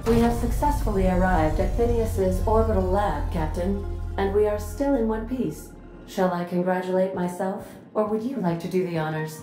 We have successfully arrived at Phineas's orbital lab, Captain, and we are still in one piece. Shall I congratulate myself, or would you like to do the honors?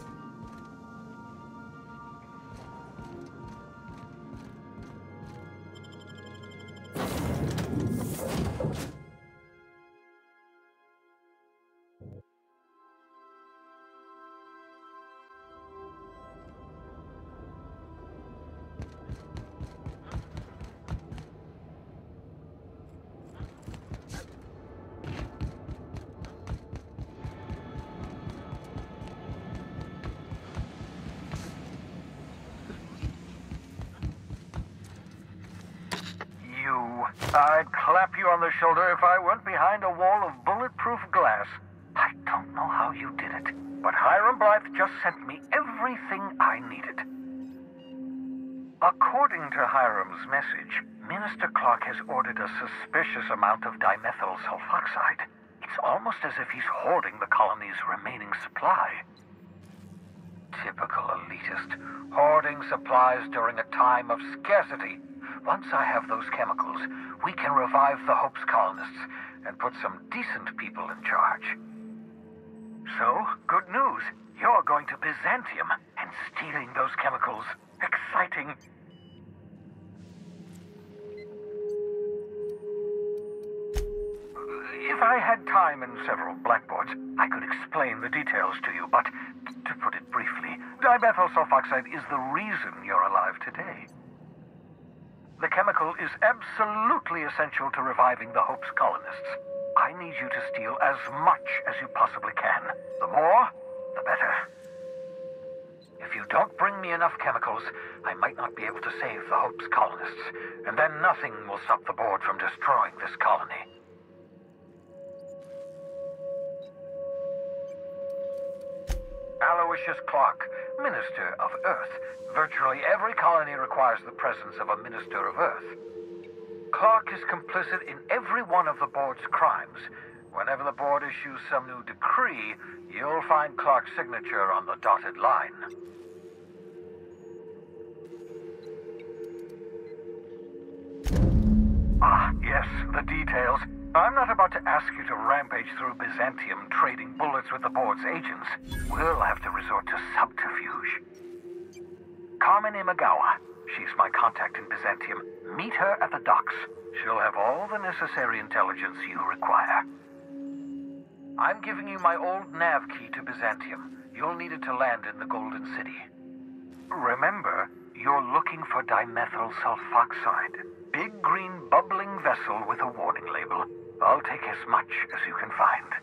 I'd clap you on the shoulder if I weren't behind a wall of bulletproof glass. I don't know how you did it, but Hiram Blythe just sent me everything I needed. According to Hiram's message, Minister Clark has ordered a suspicious amount of dimethyl sulfoxide. It's almost as if he's hoarding the colony's remaining supply. Typical elitist, hoarding supplies during a time of scarcity. Once I have those chemicals, we can revive the Hope's colonists and put some decent people in charge. So, good news. You're going to Byzantium and stealing those chemicals. Exciting. If I had time and several blackboards, I could explain the details to you, but to put it briefly, dimethyl sulfoxide is the reason you're alive today. The chemical is absolutely essential to reviving the Hope's colonists. I need you to steal as much as you possibly can. The more, the better. If you don't bring me enough chemicals, I might not be able to save the Hope's colonists, and then nothing will stop the board from destroying this colony. Aloysius Clark, Minister of Earth. Virtually every colony requires the presence of a Minister of Earth. Clark is complicit in every one of the board's crimes. Whenever the board issues some new decree, you'll find Clark's signature on the dotted line. Ah, yes, the details. I'm not about to ask you to rampage through Byzantium trading bullets with the board's agents. We'll have to resort to subterfuge. Carmen Imagawa. She's my contact in Byzantium. Meet her at the docks. She'll have all the necessary intelligence you require. I'm giving you my old nav key to Byzantium. You'll need it to land in the Golden City. Remember, you're looking for dimethyl sulfoxide. Big green bubbling vessel with a warning label. I'll take as much as you can find.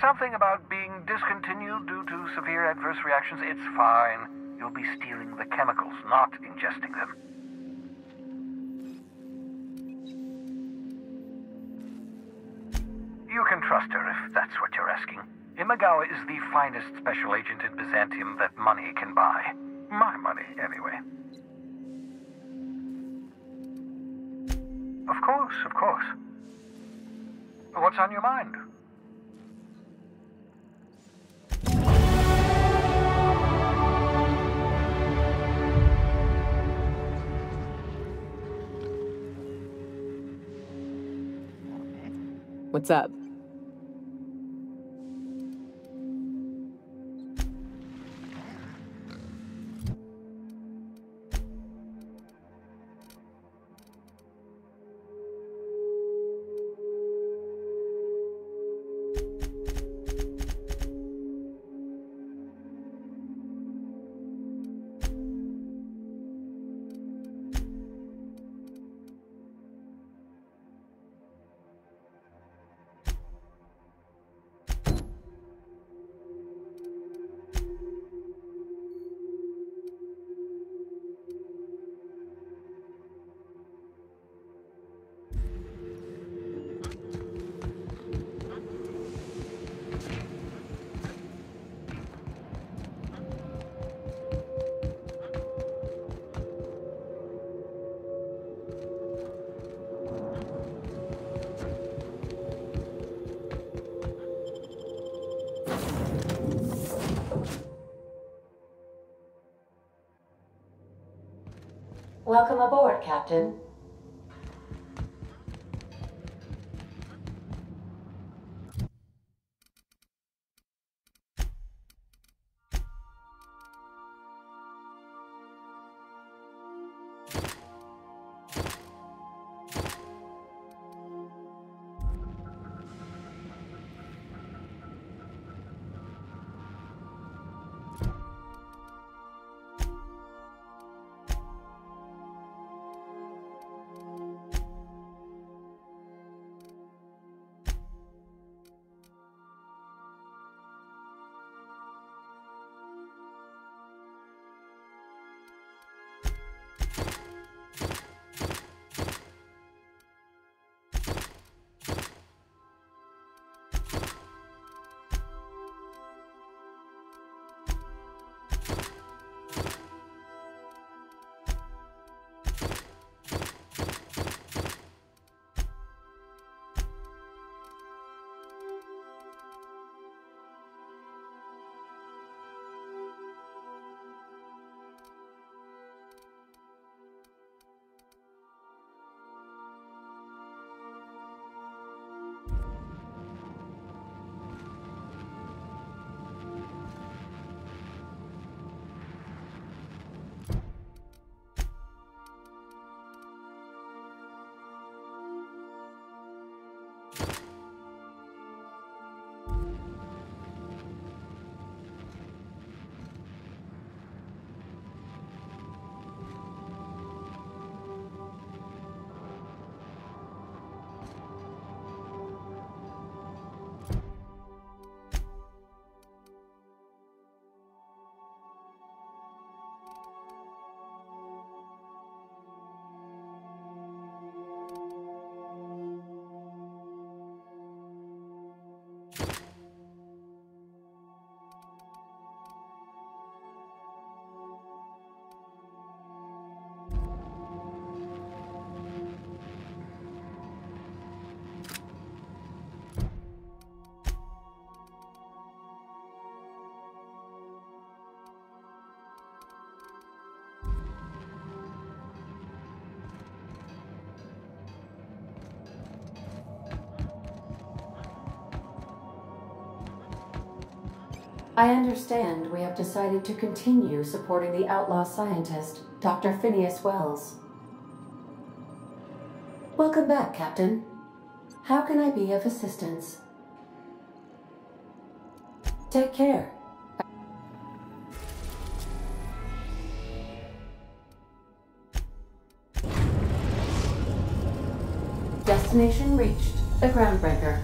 Something about being discontinued due to severe adverse reactions. It's fine. You'll be stealing the chemicals, not ingesting them. You can trust her if that's what you're asking. Imagawa is the finest special agent in Byzantium that money can buy. My money, anyway. Of course, of course. What's on your mind? What's up? Welcome aboard, Captain. I understand we have decided to continue supporting the outlaw scientist, Dr. Phineas Wells. Welcome back, Captain. How can I be of assistance? Take care. Destination reached. The Groundbreaker.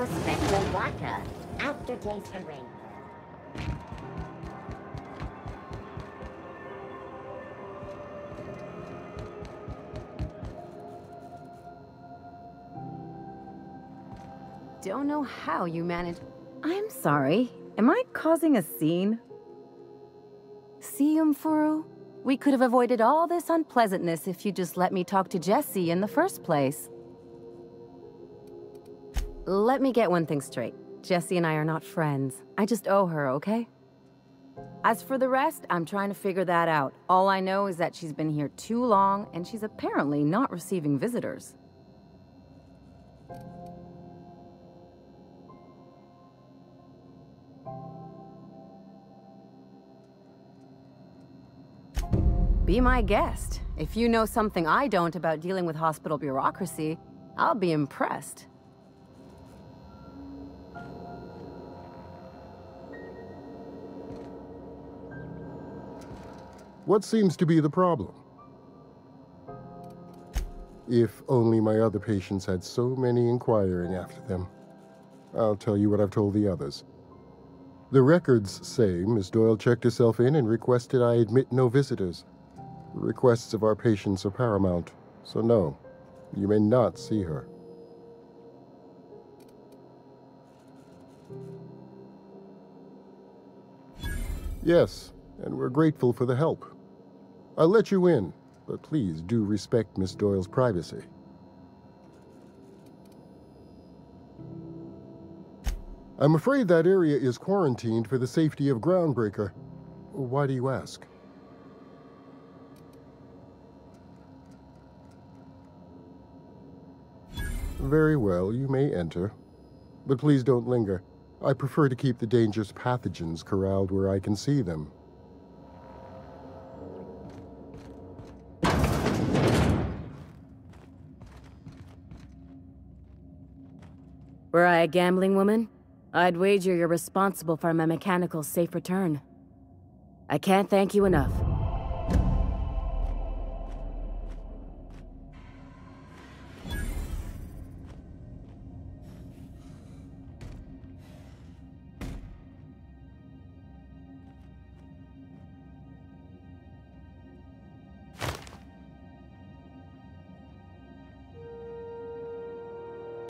mango spectrum vodka. Aftertaste and ring. Don't know how you manage. I'm sorry. Am I causing a scene? See, Umfuru? We could have avoided all this unpleasantness if you just let me talk to Jesse in the first place. Let me get one thing straight. Jesse and I are not friends. I just owe her, okay? As for the rest, I'm trying to figure that out. All I know is that she's been here too long, and she's apparently not receiving visitors. Be my guest. If you know something I don't about dealing with hospital bureaucracy, I'll be impressed. What seems to be the problem? If only my other patients had so many inquiring after them. I'll tell you what I've told the others. The records say Miss Doyle checked herself in and requested I admit no visitors. The requests of our patients are paramount, so no, you may not see her. Yes, and we're grateful for the help. I'll let you in, but please do respect Miss Doyle's privacy. I'm afraid that area is quarantined for the safety of Groundbreaker. Why do you ask? Very well, you may enter. But please don't linger. I prefer to keep the dangerous pathogens corralled where I can see them. Were I a gambling woman, I'd wager you're responsible for my mechanical safe return. I can't thank you enough.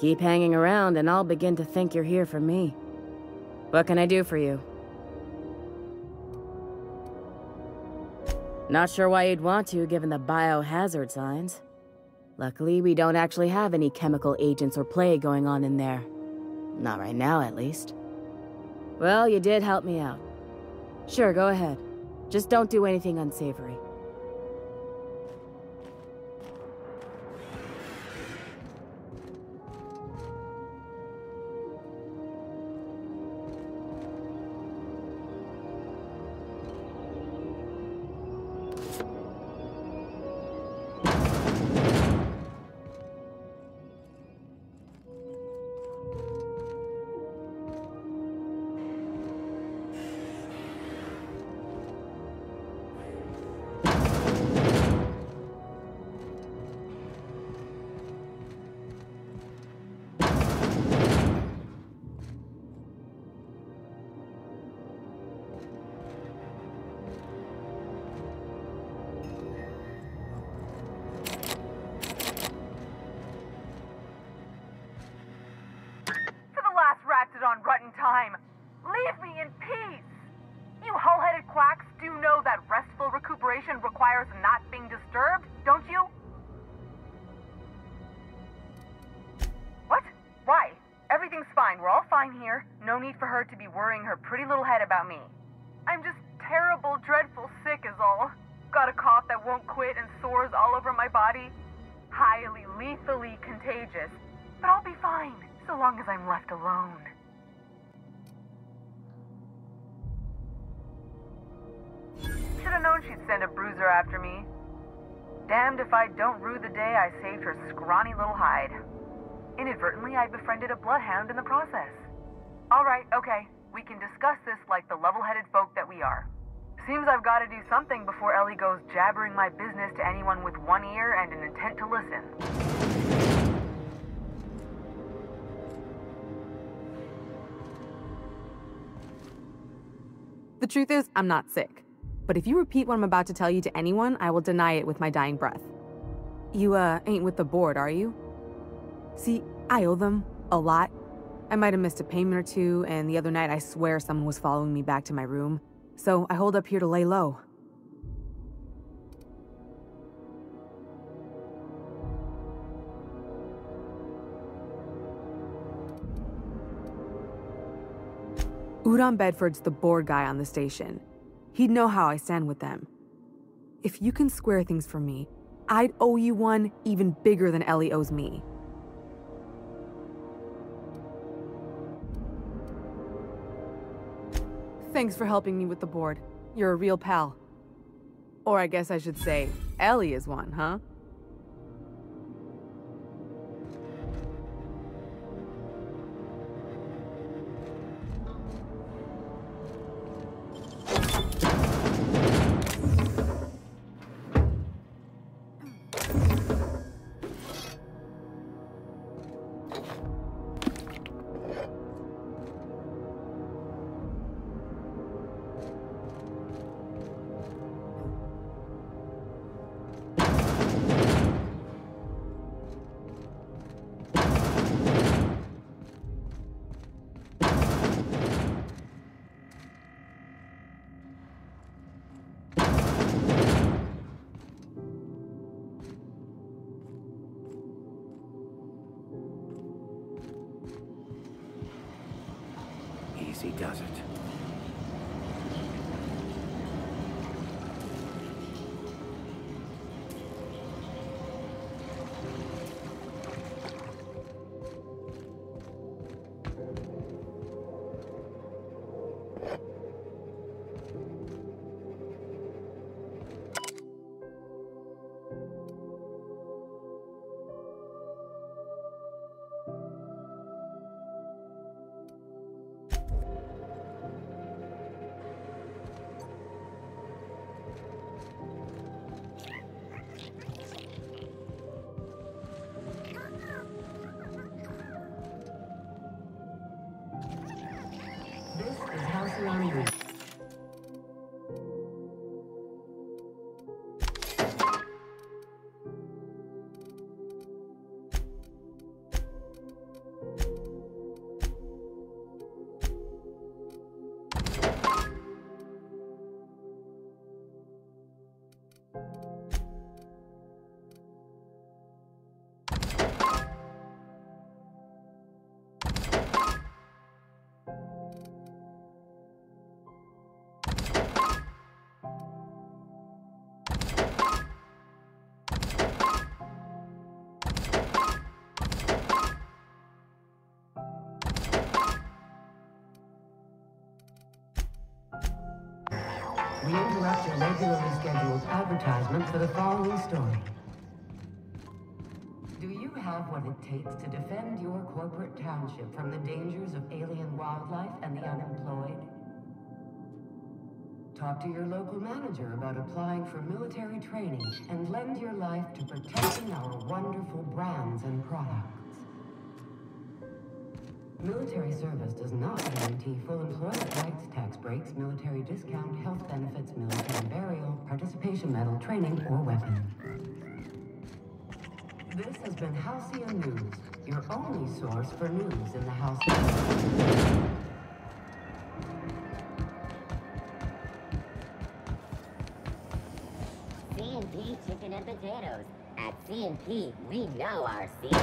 Keep hanging around and I'll begin to think you're here for me. What can I do for you? Not sure why you'd want to, given the biohazard signs. Luckily, we don't actually have any chemical agents or plague going on in there. Not right now, at least. Well, you did help me out. Sure, go ahead. Just don't do anything unsavory. on rotten time. Leave me in peace! You hull-headed quacks do know that restful recuperation requires not being disturbed, don't you? What? Why? Everything's fine. We're all fine here. No need for her to be worrying her pretty little head about me. I'm just terrible, dreadful sick is all. Got a cough that won't quit and sores all over my body. Highly, lethally contagious. But I'll be fine, so long as I'm left alone. Should've known she'd send a bruiser after me. Damned if I don't rue the day I saved her scrawny little hide. Inadvertently, I befriended a bloodhound in the process. Alright, okay. We can discuss this like the level-headed folk that we are. Seems I've got to do something before Ellie goes jabbering my business to anyone with one ear and an intent to listen. The truth is, I'm not sick. But if you repeat what I'm about to tell you to anyone, I will deny it with my dying breath. You, ain't with the board, are you? See, I owe them a lot. I might have missed a payment or two, and the other night I swear someone was following me back to my room. So I hold up here to lay low. Udon Bedford's the board guy on the station. He'd know how I stand with them. If you can square things for me, I'd owe you one even bigger than Ellie owes me. Thanks for helping me with the board. You're a real pal. Or I guess I should say, Ellie is one, huh? Easy does it. This is Альциону. We interrupt your regularly scheduled advertisement for the following story. Do you have what it takes to defend your corporate township from the dangers of alien wildlife and the unemployed? Talk to your local manager about applying for military training and lend your life to protecting our wonderful brands and products. Military service does not guarantee full employment rights, tax breaks, military discount, health benefits, military burial, participation medal, training, or weapon. This has been Halcyon News, your only source for news in the house. C&P chicken and potatoes. At C&P, we know our C&P.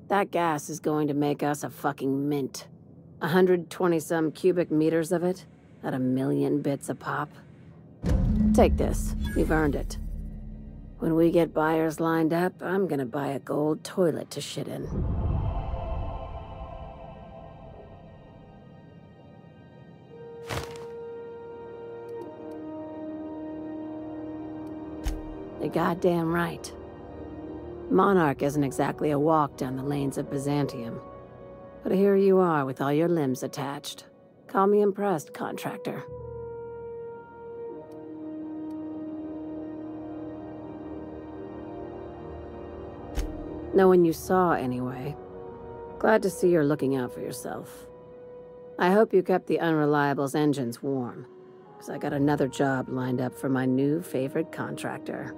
That gas is going to make us a fucking mint. 120-some cubic meters of it, at 1,000,000 bits a pop. Take this, you've earned it. When we get buyers lined up, I'm gonna buy a gold toilet to shit in. You're goddamn right. Monarch isn't exactly a walk down the lanes of Byzantium. But here you are with all your limbs attached. Call me impressed, contractor. No one you saw, anyway. Glad to see you're looking out for yourself. I hope you kept the Unreliable's engines warm, because I got another job lined up for my new favorite contractor.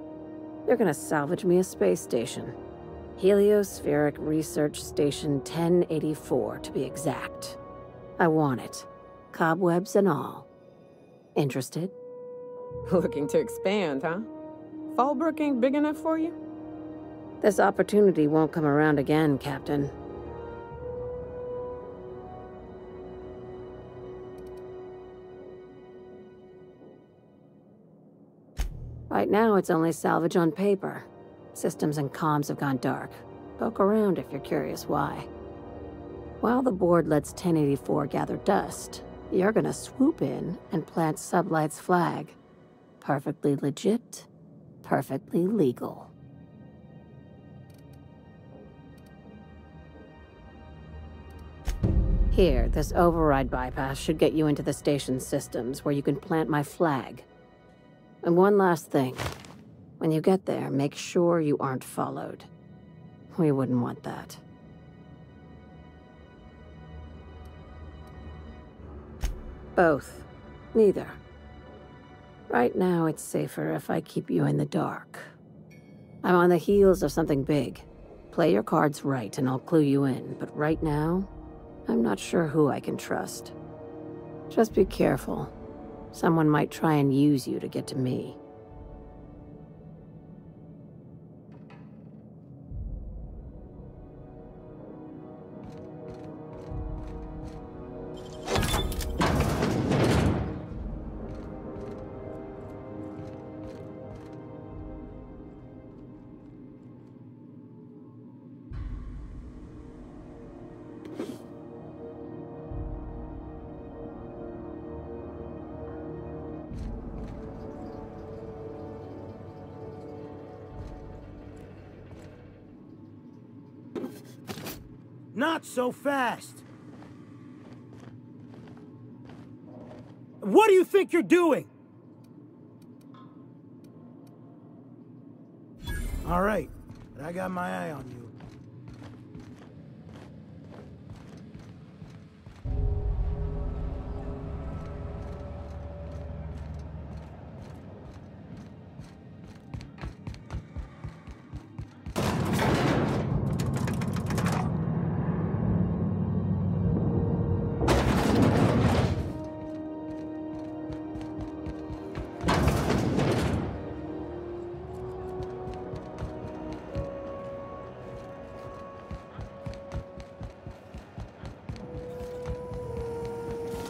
You're gonna salvage me a space station. Heliospheric Research Station 1084, to be exact. I want it. Cobwebs and all. Interested? Looking to expand, huh? Fallbrook ain't big enough for you? This opportunity won't come around again, Captain. Right now, it's only salvage on paper. Systems and comms have gone dark. Poke around if you're curious why. While the board lets 1084 gather dust, you're gonna swoop in and plant Sublight's flag. Perfectly legit, perfectly legal. Here, this override bypass should get you into the station's systems where you can plant my flag. And one last thing. When you get there, make sure you aren't followed. We wouldn't want that. Both. Neither. Right now, it's safer if I keep you in the dark. I'm on the heels of something big. Play your cards right and I'll clue you in, but right now, I'm not sure who I can trust. Just be careful. Someone might try and use you to get to me. Not so fast! What do you think you're doing? All right, but I got my eye on you.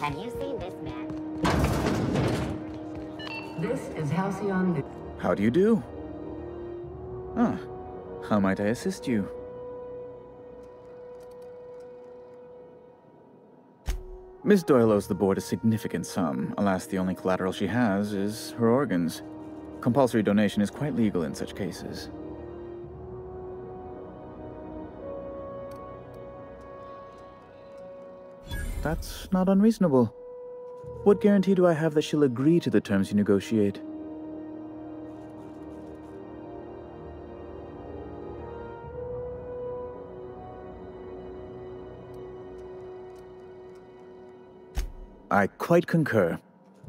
Have you seen this man? This is Альциону. How do you do? Ah, how might I assist you? Miss Doyle owes the board a significant sum. Alas, the only collateral she has is her organs. Compulsory donation is quite legal in such cases. That's not unreasonable. What guarantee do I have that she'll agree to the terms you negotiate? I quite concur.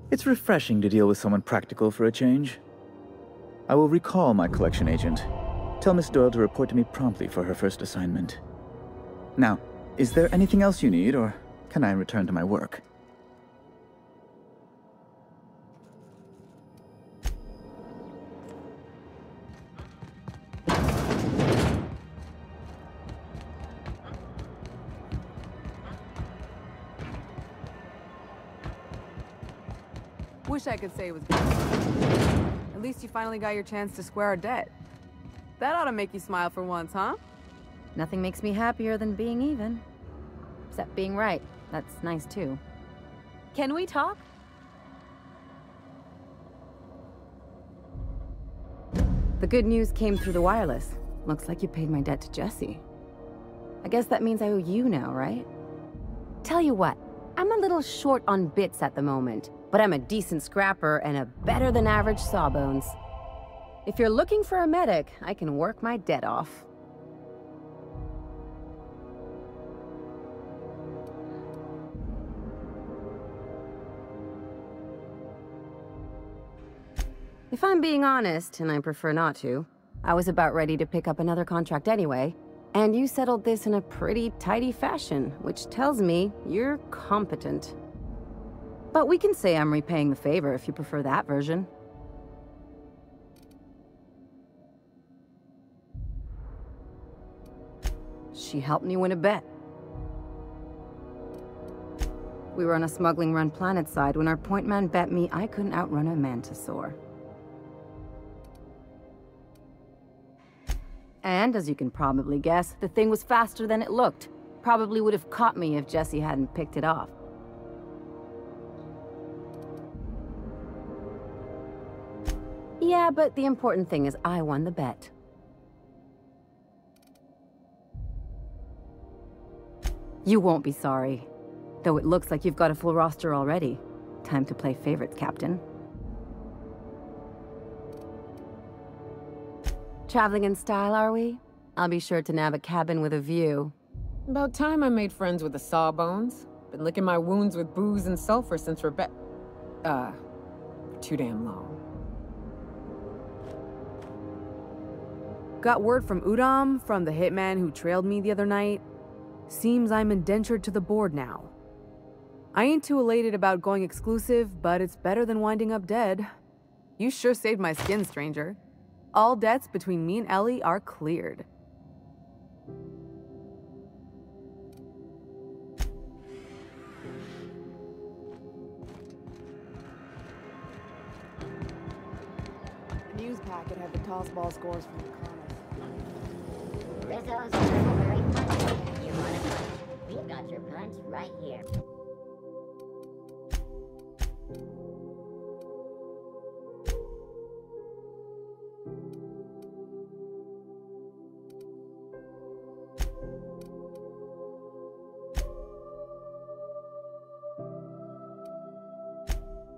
It's refreshing to deal with someone practical for a change. I will recall my collection agent. Tell Miss Doyle to report to me promptly for her first assignment. Now, is there anything else you need, or can I return to my work? Wish I could say it was good. At least you finally got your chance to square our debt. That ought to make you smile for once, huh? Nothing makes me happier than being even. Except being right. That's nice, too. Can we talk? The good news came through the wireless. Looks like you paid my debt to Jesse. I guess that means I owe you now, right? Tell you what, I'm a little short on bits at the moment, but I'm a decent scrapper and a better-than-average sawbones. If you're looking for a medic, I can work my debt off. If I'm being honest, and I prefer not to, I was about ready to pick up another contract anyway, and you settled this in a pretty tidy fashion, which tells me you're competent. But we can say I'm repaying the favor if you prefer that version. She helped me win a bet. We were on a smuggling run planetside when our point man bet me I couldn't outrun a mantisaur. And, as you can probably guess, the thing was faster than it looked. Probably would have caught me if Jesse hadn't picked it off. Yeah, but the important thing is I won the bet. You won't be sorry. Though it looks like you've got a full roster already. Time to play favorites, Captain. Traveling in style, are we? I'll be sure to nab a cabin with a view. About time I made friends with the Sawbones. Been licking my wounds with booze and sulfur since too damn long. Got word from Udam, from the hitman who trailed me the other night. Seems I'm indentured to the board now. I ain't too elated about going exclusive, but it's better than winding up dead. You sure saved my skin, stranger. All debts between me and Ellie are cleared. The news packet had the toss ball scores from the comments. Rizzo's very punch. You want a punch? We've got your punch right here.